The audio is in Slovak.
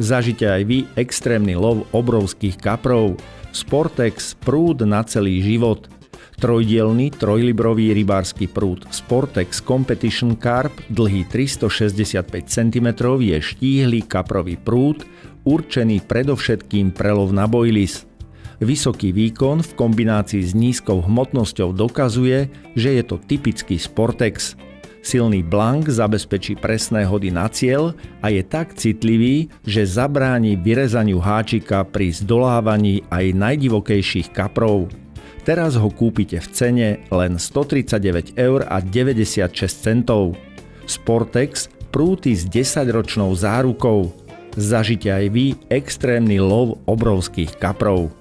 Zažite aj vy extrémny lov obrovských kaprov. Sportex prúd na celý život. Trojdielny trojlibrový rybársky prúd Sportex Competition Carp dlhý 365 cm je štíhly kaprový prúd, určený predovšetkým pre lov na bojlis. Vysoký výkon v kombinácii s nízkou hmotnosťou dokazuje, že je to typický Sportex. Silný blank zabezpečí presné hody na cieľ a je tak citlivý, že zabráni vyrezaniu háčika pri zdolávaní aj najdivokejších kaprov. Teraz ho kúpite v cene len 139,96 €. Sportex prúty s 10-ročnou zárukou. Zažite aj vy extrémny lov obrovských kaprov.